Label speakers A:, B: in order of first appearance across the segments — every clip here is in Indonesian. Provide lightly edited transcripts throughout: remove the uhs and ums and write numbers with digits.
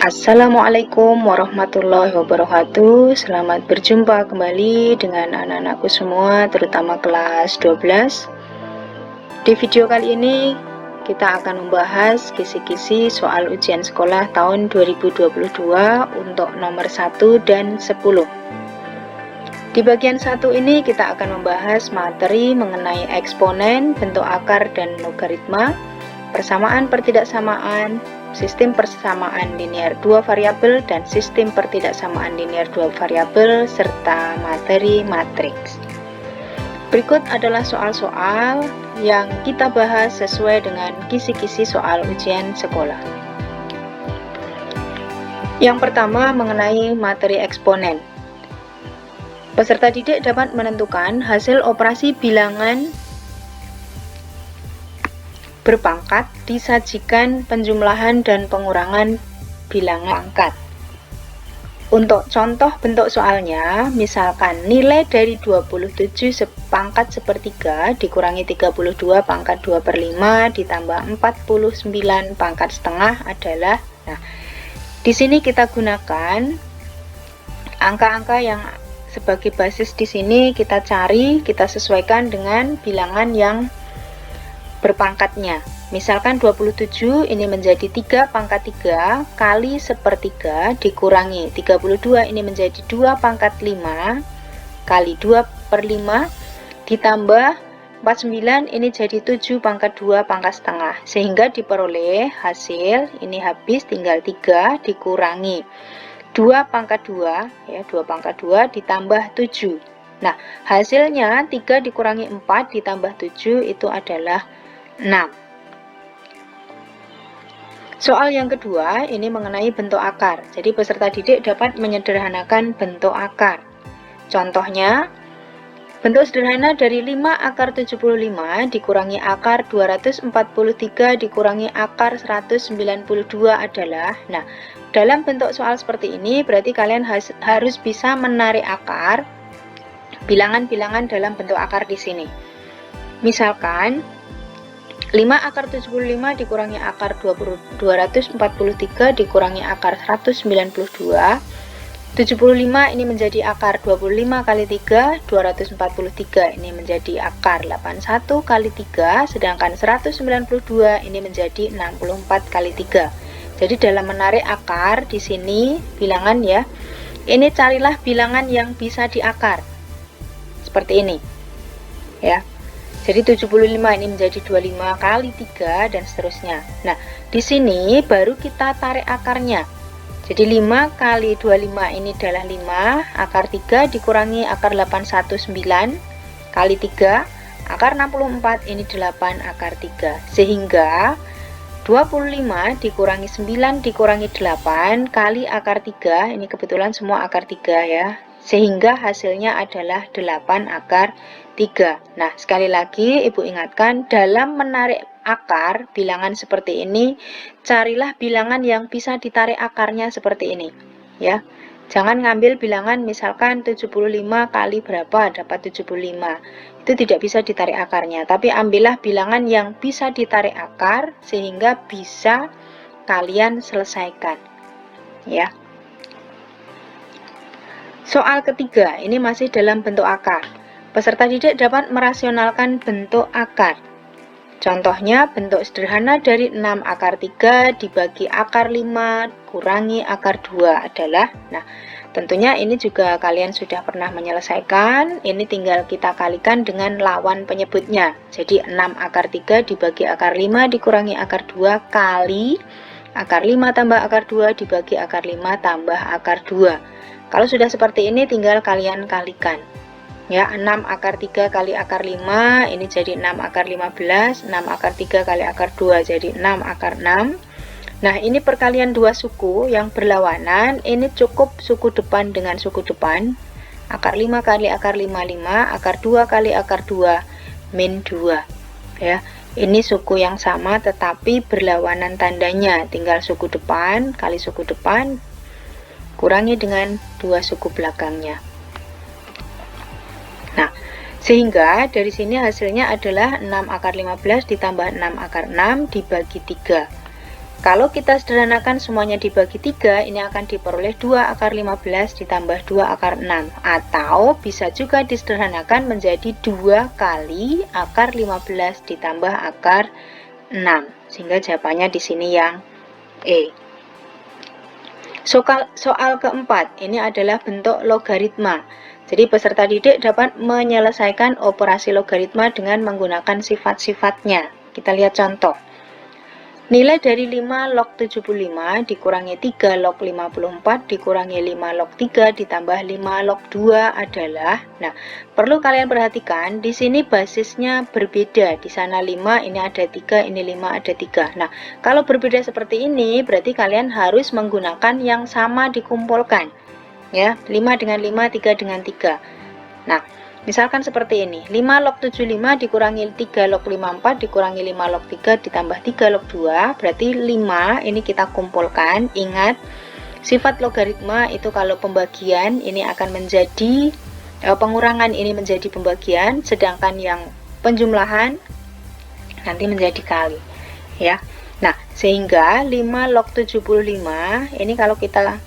A: Assalamualaikum warahmatullahi wabarakatuh. Selamat berjumpa kembali dengan anak-anakku semua, terutama kelas 12. Di video kali ini kita akan membahas kisi-kisi soal ujian sekolah tahun 2022 untuk nomor 1 dan 10. Di bagian 1 ini kita akan membahas materi mengenai eksponen, bentuk akar dan logaritma, persamaan pertidaksamaan, sistem persamaan linear 2 variabel dan sistem pertidaksamaan linear 2 variabel, serta materi matriks. Berikut adalah soal-soal yang kita bahas sesuai dengan kisi-kisi soal ujian sekolah. Yang pertama mengenai materi eksponen. Peserta didik dapat menentukan hasil operasi bilangan berpangkat disajikan penjumlahan dan pengurangan bilangan pangkat. Untuk contoh bentuk soalnya, misalkan nilai dari 27 pangkat sepertiga dikurangi 32 pangkat 2/5 ditambah 49 pangkat setengah adalah, nah, di sini kita gunakan angka-angka yang sebagai basis di sini kita cari, kita sesuaikan dengan bilangan yang berpangkatnya. Misalkan 27 ini menjadi 3 pangkat 3 kali sepertiga dikurangi 32 ini menjadi 2 pangkat 5 kali 2/5 ditambah 49 ini jadi 7 pangkat 2 pangkat setengah, sehingga diperoleh hasil ini habis tinggal 3 dikurangi 2 pangkat 2 ya, 2 pangkat 2 ditambah 7. Nah, hasilnya 3 dikurangi 4 ditambah 7 itu adalah 6. Soal yang kedua ini mengenai bentuk akar. Jadi peserta didik dapat menyederhanakan bentuk akar. Contohnya, bentuk sederhana dari 5 akar 75 dikurangi akar 243 dikurangi akar 192 adalah, nah, dalam bentuk soal seperti ini berarti kalian harus bisa menarik akar bilangan-bilangan dalam bentuk akar di sini. Misalkan 5 akar 75 dikurangi akar 243 dikurangi akar 192. 75 ini menjadi akar 25 kali 3, 243 ini menjadi akar 81 kali 3, sedangkan 192 ini menjadi 64 kali 3. Jadi dalam menarik akar di sini bilangan ya, ini carilah bilangan yang bisa diakar. Seperti ini. Ya. Jadi 75 ini menjadi 25 kali 3 dan seterusnya. Nah, di sini baru kita tarik akarnya. Jadi 5 kali 25 ini adalah 5, akar 3 dikurangi akar 819 kali 3, akar 64 ini 8 akar 3. Sehingga 25 dikurangi 9 dikurangi 8 kali akar 3, ini kebetulan semua akar 3 ya. Sehingga hasilnya adalah 8 akar 3. Nah, sekali lagi Ibu ingatkan, dalam menarik akar bilangan seperti ini, carilah bilangan yang bisa ditarik akarnya seperti ini, ya. Jangan ngambil bilangan misalkan 75 kali berapa dapat 75. Itu tidak bisa ditarik akarnya, tapi ambillah bilangan yang bisa ditarik akar sehingga bisa kalian selesaikan. Ya. Soal ketiga, ini masih dalam bentuk akar. Peserta didik dapat merasionalkan bentuk akar. Contohnya, bentuk sederhana dari 6 akar 3 dibagi akar 5 kurangi akar 2 adalah, nah, tentunya ini juga kalian sudah pernah menyelesaikan. Ini tinggal kita kalikan dengan lawan penyebutnya. Jadi 6 akar 3 dibagi akar 5 dikurangi akar 2 kali akar 5 tambah akar 2 dibagi akar 5 tambah akar 2. Kalau sudah seperti ini tinggal kalian kalikan. Ya, 6 akar 3 kali akar 5 ini jadi 6 akar 15, 6 akar 3 kali akar 2 jadi 6 akar 6. Nah, ini perkalian dua suku yang berlawanan, ini cukup suku depan dengan suku depan. Akar 5 kali akar 5, 5, akar 2 kali akar 2 min 2. Ya, ini suku yang sama tetapi berlawanan tandanya, tinggal suku depan kali suku depan kurangi dengan dua suku belakangnya. Nah, sehingga dari sini hasilnya adalah 6 akar 15 ditambah 6 akar 6 dibagi 3. Kalau kita sederhanakan semuanya dibagi 3, ini akan diperoleh 2 akar 15 ditambah 2 akar 6. Atau bisa juga disederhanakan menjadi 2 kali akar 15 ditambah akar 6. Sehingga jawabannya di sini yang E. Soal keempat, ini adalah bentuk logaritma. Jadi peserta didik dapat menyelesaikan operasi logaritma dengan menggunakan sifat-sifatnya. Kita lihat contoh. Nilai dari 5 log 75 dikurangi 3 log 54 dikurangi 5 log 3 ditambah 5 log 2 adalah, nah, perlu kalian perhatikan, di sini basisnya berbeda. Di sana 5, ini ada 3, ini 5, ada 3. Nah, kalau berbeda seperti ini, berarti kalian harus menggunakan yang sama dikumpulkan. Ya, 5 dengan 5, 3 dengan 3. Nah, misalkan seperti ini, 5 log 75 dikurangi 3 log 54 dikurangi 5 log 3 ditambah 3 log 2, berarti 5 ini kita kumpulkan. Ingat, sifat logaritma itu kalau pembagian ini akan menjadi, pengurangan ini menjadi pembagian, sedangkan yang penjumlahan nanti menjadi kali. Ya, nah, sehingga 5 log 75 ini kalau kita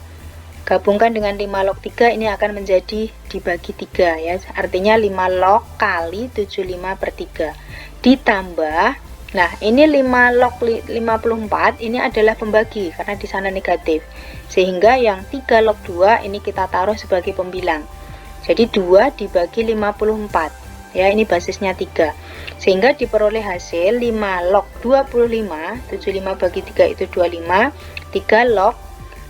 A: gabungkan dengan 5 log 3 ini akan menjadi dibagi 3 ya. Artinya 5 log kali 75 per 3. Ditambah, nah ini 5 log 54 ini adalah pembagi karena di sana negatif. Sehingga yang 3 log 2 ini kita taruh sebagai pembilang. Jadi 2 dibagi 54. Ya, ini basisnya 3. Sehingga diperoleh hasil 5 log 25, 75 bagi 3 itu 25, 3 log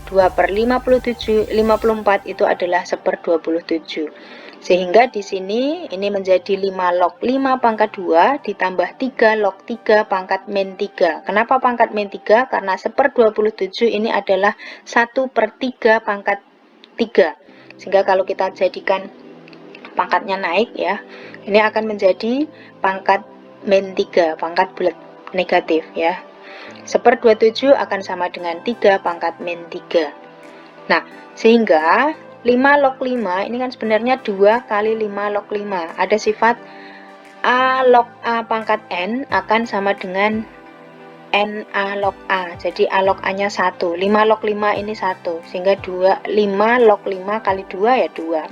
A: 2 per 54 itu adalah 1/27. Sehingga di sini ini menjadi 5 log 5 pangkat 2 ditambah 3 log 3 pangkat min 3. Kenapa pangkat min 3? Karena 1/27 ini adalah 1/3 pangkat 3. Sehingga kalau kita jadikan pangkatnya naik ya, ini akan menjadi pangkat min 3, pangkat bulat negatif ya. 1/27 akan sama dengan 3 pangkat min 3. Nah, sehingga 5 log 5 ini kan sebenarnya 2 kali 5 log 5. Ada sifat A log A pangkat N akan sama dengan N A log A. Jadi A log A-nya 1. 5 log 5 ini 1. Sehingga 5 log 5 kali 2 ya 2.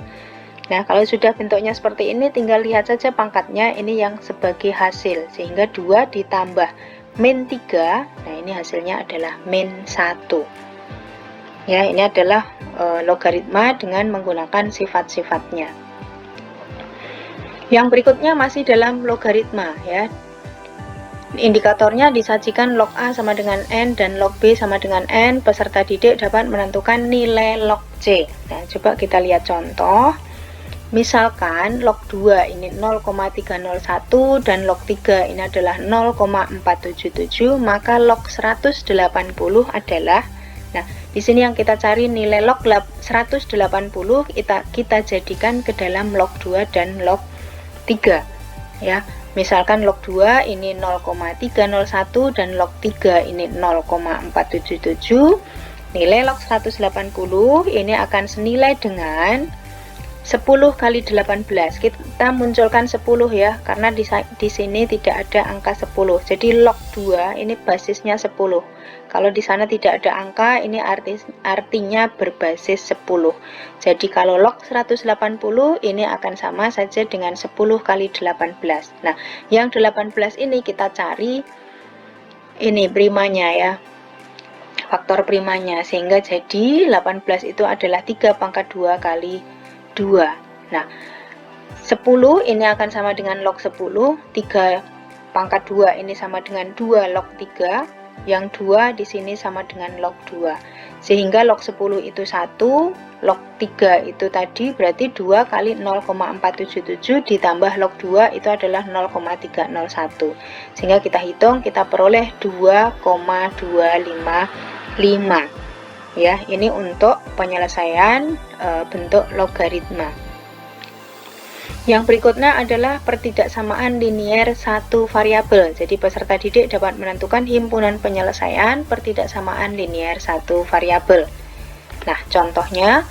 A: Nah, kalau sudah bentuknya seperti ini, tinggal lihat saja pangkatnya ini yang sebagai hasil. Sehingga 2 ditambah min 3, nah ini hasilnya adalah min 1. Ya, ini adalah logaritma dengan menggunakan sifat-sifatnya. Yang berikutnya masih dalam logaritma ya. Indikatornya disajikan log A sama dengan N dan log B sama dengan N. Peserta didik dapat menentukan nilai log C. Nah, coba kita lihat contoh. Misalkan log 2 ini 0,301 dan log 3 ini adalah 0,477, maka log 180 adalah, nah di sini yang kita cari nilai log 180 kita jadikan ke dalam log 2 dan log 3 ya. Misalkan log 2 ini 0,301 dan log 3 ini 0,477, nilai log 180 ini akan senilai dengan 10 kali 18. Kita munculkan 10 ya, karena di sini tidak ada angka 10. Jadi log 2 ini basisnya 10. Kalau di sana tidak ada angka, ini artinya berbasis 10. Jadi kalau log 180 ini akan sama saja dengan 10 kali 18. Nah, yang 18 ini kita cari ini primanya ya. Faktor primanya, sehingga jadi 18 itu adalah 3 pangkat 2 kali 2. Nah, 10 ini akan sama dengan log 10, 3 pangkat 2 ini sama dengan 2 log 3, yang 2 di sini sama dengan log 2. Sehingga log 10 itu 1, log 3 itu tadi berarti 2 kali 0,477 ditambah log 2 itu adalah 0,301. Sehingga kita hitung, kita peroleh 2,255. Ya, ini untuk penyelesaian bentuk logaritma. Yang berikutnya adalah pertidaksamaan linier satu variabel. Jadi peserta didik dapat menentukan himpunan penyelesaian pertidaksamaan linier satu variabel. Nah, contohnya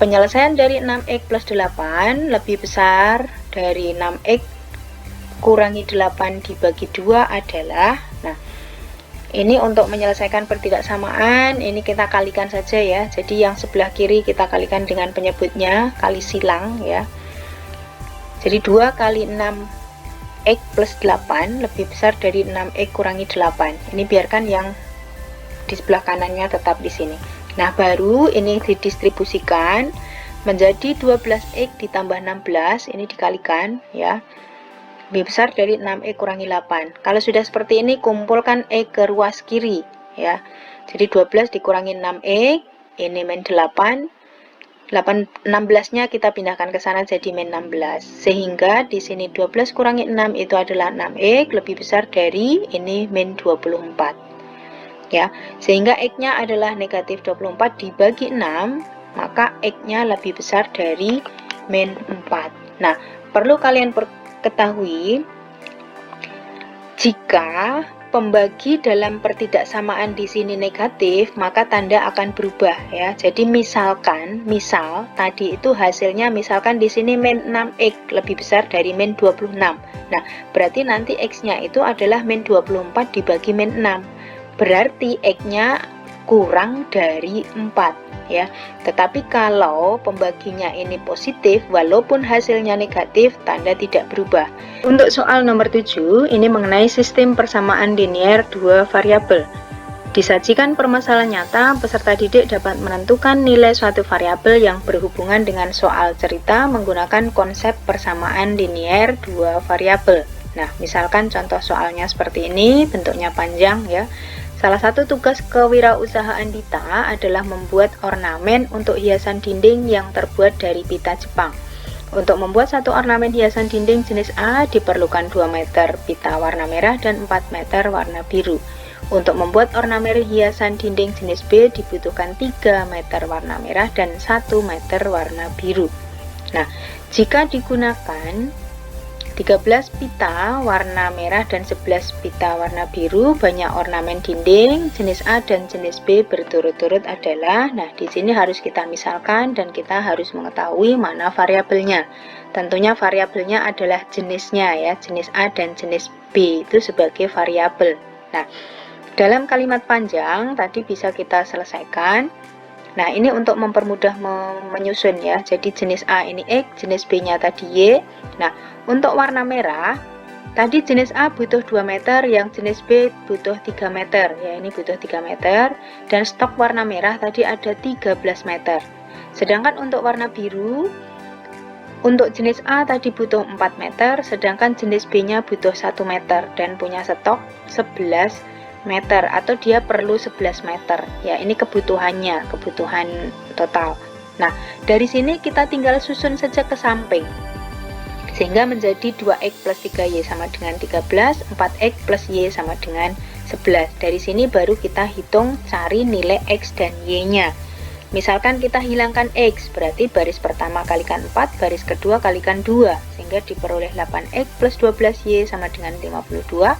A: penyelesaian dari 6x plus 8 lebih besar dari 6x kurangi 8 dibagi 2 adalah, nah Ini untuk menyelesaikan pertidaksamaan, ini kita kalikan saja ya. Jadi yang sebelah kiri kita kalikan dengan penyebutnya, kali silang ya. Jadi 2 kali 6x plus 8 lebih besar dari 6x kurangi 8. Ini biarkan yang di sebelah kanannya tetap di sini. Nah, baru ini didistribusikan menjadi 12x ditambah 16, ini dikalikan ya. Lebih besar dari 6x kurangi 8. Kalau sudah seperti ini, kumpulkan x ke ruas kiri ya. Jadi 12 dikurangi 6x, ini min 8. 16-nya kita pindahkan ke sana jadi min 16. Sehingga di sini 12 kurangi 6 itu adalah 6x, lebih besar dari ini min 24. Ya, sehingga x-nya adalah negatif 24 dibagi 6, maka x-nya lebih besar dari min 4. Nah, perlu kalian ketahui, jika pembagi dalam pertidaksamaan di sini negatif, maka tanda akan berubah ya. Jadi misal tadi itu hasilnya misalkan di sini min 6x lebih besar dari min 26. Nah, berarti nanti x-nya itu adalah min 24 dibagi min 6. Berarti x-nya kurang dari 4 ya. Tetapi kalau pembaginya ini positif, walaupun hasilnya negatif, tanda tidak berubah. Untuk soal nomor 7, ini mengenai sistem persamaan linier dua variabel. Disajikan permasalahan nyata, peserta didik dapat menentukan nilai suatu variabel yang berhubungan dengan soal cerita menggunakan konsep persamaan linier dua variabel. Nah, misalkan contoh soalnya seperti ini, bentuknya panjang ya. Salah satu tugas kewirausahaan Dita adalah membuat ornamen untuk hiasan dinding yang terbuat dari pita Jepang. Untuk membuat satu ornamen hiasan dinding jenis A diperlukan 2 meter pita warna merah dan 4 meter warna biru. Untuk membuat ornamen hiasan dinding jenis B dibutuhkan 3 meter warna merah dan 1 meter warna biru. Nah, jika digunakan 13 pita warna merah dan 11 pita warna biru, banyak ornamen dinding jenis A dan jenis B berturut-turut adalah, nah di sini harus kita misalkan dan kita harus mengetahui mana variabelnya. Tentunya variabelnya adalah jenisnya ya, jenis A dan jenis B itu sebagai variabel. Nah, dalam kalimat panjang tadi bisa kita selesaikan. Nah, ini untuk mempermudah menyusun ya. Jadi jenis A ini X, jenis B-nya tadi Y. Nah, untuk warna merah, tadi jenis A butuh 2 meter, yang jenis B butuh 3 meter. Ya, ini butuh 3 meter. Dan stok warna merah tadi ada 13 meter. Sedangkan untuk warna biru, untuk jenis A tadi butuh 4 meter, sedangkan jenis B-nya butuh 1 meter dan punya stok 11 meter, atau dia perlu 11 meter ya. Ini kebutuhan total. Nah, dari sini kita tinggal susun saja ke samping sehingga menjadi 2x plus 3y sama dengan 13, 4x plus y sama dengan 11. Dari sini baru kita hitung cari nilai x dan y nya. Misalkan kita hilangkan x, berarti baris pertama kalikan 4, baris kedua kalikan 2, sehingga diperoleh 8x plus 12y sama dengan 52.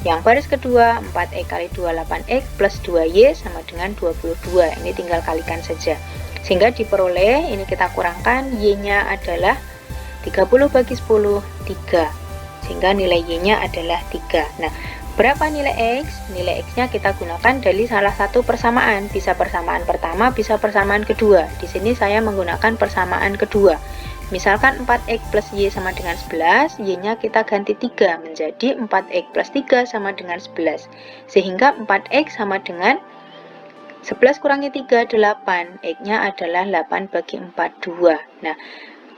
A: Yang baris kedua 4x kali 2 8x plus 2y sama dengan 22. Ini tinggal kalikan saja. Sehingga diperoleh, ini kita kurangkan, y-nya adalah 30 bagi 10, 3. Sehingga nilai y-nya adalah 3. Nah, berapa nilai x? Nilai x-nya kita gunakan dari salah satu persamaan. Bisa persamaan pertama, bisa persamaan kedua. Di sini saya menggunakan persamaan kedua. Misalkan 4x plus y sama dengan 11, y-nya kita ganti 3 menjadi 4x plus 3 sama dengan 11. Sehingga 4x sama dengan 11 kurangi 3, 8. X-nya adalah 8 bagi 4, 2. Nah,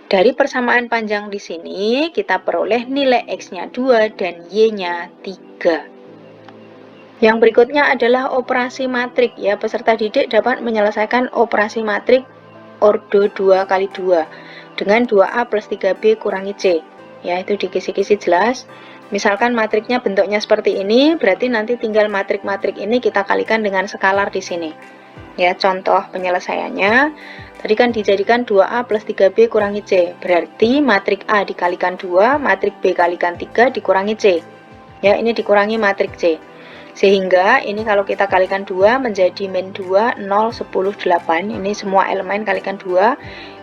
A: dari persamaan panjang di sini, kita peroleh nilai x-nya 2 dan y-nya 3. Yang berikutnya adalah operasi matrik ya. Peserta didik dapat menyelesaikan operasi matrik ordo 2 kali 2 dengan 2A plus 3B kurangi C. Ya, itu dikisi-kisi jelas. Misalkan matriknya bentuknya seperti ini, berarti nanti tinggal matrik-matrik ini kita kalikan dengan skalar di sini. Ya, contoh penyelesaiannya, tadi kan dijadikan 2A plus 3B kurangi C. Berarti matrik A dikalikan 2, matrik B kalikan 3 dikurangi C. Ya, ini dikurangi matrik C. Sehingga ini kalau kita kalikan 2 menjadi min 2, 0, 10, 8. Ini semua elemen kalikan 2.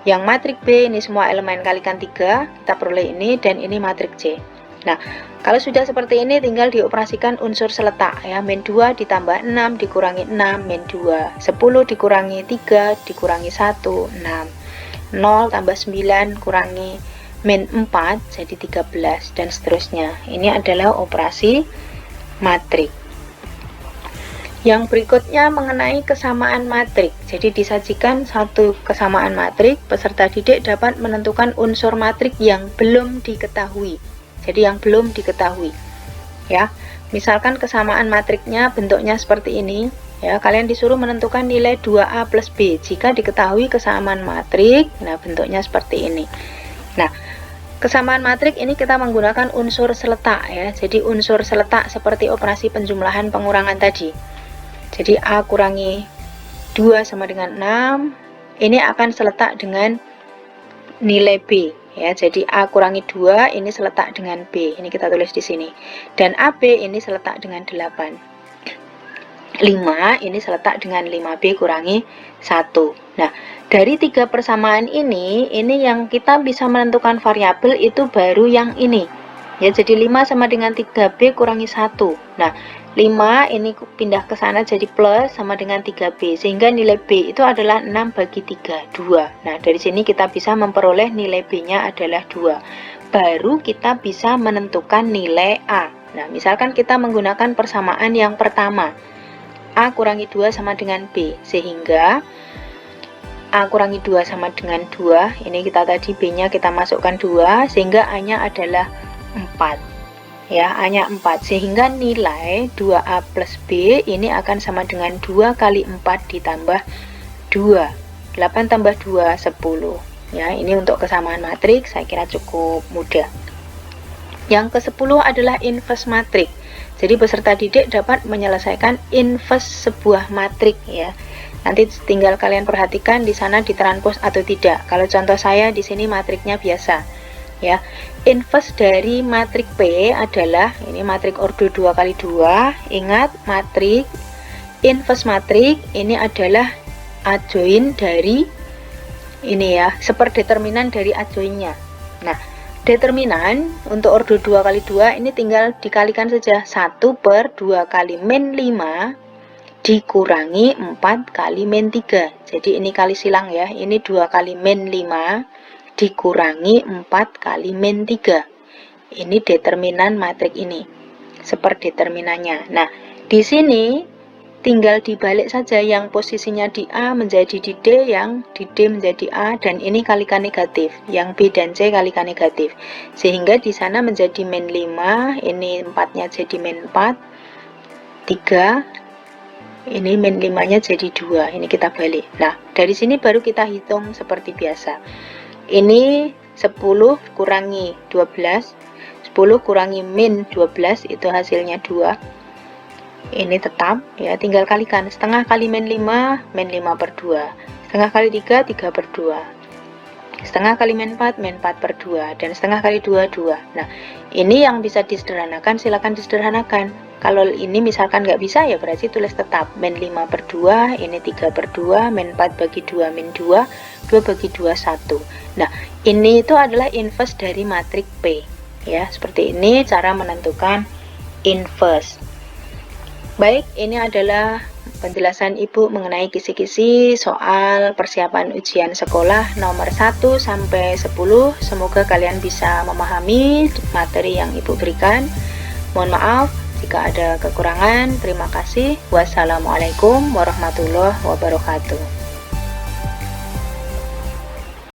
A: Yang matrik B ini semua elemen kalikan 3. Kita peroleh ini dan ini matrik C. Nah, kalau sudah seperti ini tinggal dioperasikan unsur seletak ya. Min 2 ditambah 6 dikurangi 6, min 2. 10 dikurangi 3 dikurangi 1, 6. 0 tambah 9 kurangi min 4 jadi 13 dan seterusnya. Ini adalah operasi matrik. Yang berikutnya mengenai kesamaan matrik. Jadi disajikan satu kesamaan matrik, peserta didik dapat menentukan unsur matrik yang belum diketahui. Jadi yang belum diketahui. Ya. Misalkan kesamaan matriknya bentuknya seperti ini, ya, kalian disuruh menentukan nilai 2A plus B jika diketahui kesamaan matrik. Nah, bentuknya seperti ini. Nah, kesamaan matrik ini kita menggunakan unsur seletak ya. Jadi unsur seletak seperti operasi penjumlahan pengurangan tadi. Jadi A kurangi 2 sama dengan 6, ini akan seletak dengan nilai B ya. Jadi A kurangi 2 ini seletak dengan B. Ini kita tulis di sini. Dan AB ini seletak dengan 8. 5 ini seletak dengan 5B kurangi 1. Nah, dari 3 persamaan ini yang kita bisa menentukan variabel itu baru yang ini. Ya, jadi 5 sama dengan 3B kurangi 1. Nah, 5 ini pindah ke sana jadi plus sama dengan 3B, sehingga nilai B itu adalah 6 bagi 3, 2. Nah, dari sini kita bisa memperoleh nilai B-nya adalah 2. Baru kita bisa menentukan nilai A. Nah, misalkan kita menggunakan persamaan yang pertama. A kurangi 2 sama dengan B, sehingga A kurangi 2 sama dengan 2. Ini kita tadi B-nya kita masukkan 2, sehingga A-nya adalah 4. Ya, A-nya 4, sehingga nilai 2A plus B ini akan sama dengan 2 kali 4 ditambah 2. 8 tambah 2, 10. Ya, ini untuk kesamaan matrik saya kira cukup mudah. Yang ke-10 adalah inverse matrik. Jadi peserta didik dapat menyelesaikan inverse sebuah matrik ya. Nanti tinggal kalian perhatikan di sana ditranspos atau tidak. Kalau contoh saya di sini matriknya biasa. Ya, inverse dari matrik P adalah ini matrik ordo 2 kali 2. Ingat, matrik inverse matrik ini adalah adjoin dari ini ya, seperdeterminan dari adjoinnya. Nah, determinan untuk ordo 2 kali 2 ini tinggal dikalikan saja. 1 per 2 kali min 5 dikurangi 4 kali min 3. Jadi ini kali silang ya. Ini 2 kali min 5 dikurangi 4 kali min 3. Ini determinan matrik ini. Seperdeterminannya. Nah, di sini tinggal dibalik saja, yang posisinya di A menjadi di D, yang di D menjadi A, dan ini kalikan negatif. Yang B dan C kalikan negatif. Sehingga di sana menjadi min 5, ini 4-nya jadi min 4, 3, ini min 5-nya jadi 2. Ini kita balik. Nah, dari sini baru kita hitung seperti biasa. Ini 10 kurangi 12, 10 kurangi min 12 itu hasilnya 2. Ini tetap ya, tinggal kalikan. Setengah kali min 5, min 5 per 2. Setengah kali 3, 3 per 2. Setengah kali min 4 per 2. Dan setengah kali 2, 2. Nah, ini yang bisa disederhanakan, silakan disederhanakan. Kalau ini misalkan nggak bisa ya berarti tulis tetap. Min 5 per 2, ini 3 per 2, min 4 bagi 2, min 2, 2 bagi 2, 1. Nah, ini itu adalah inverse dari matrik P. Ya, seperti ini cara menentukan inverse. Baik, ini adalah penjelasan Ibu mengenai kisi-kisi soal persiapan ujian sekolah nomor 1 sampai 10. Semoga kalian bisa memahami materi yang Ibu berikan. Mohon maaf jika ada kekurangan. Terima kasih. Wassalamualaikum warahmatullahi wabarakatuh.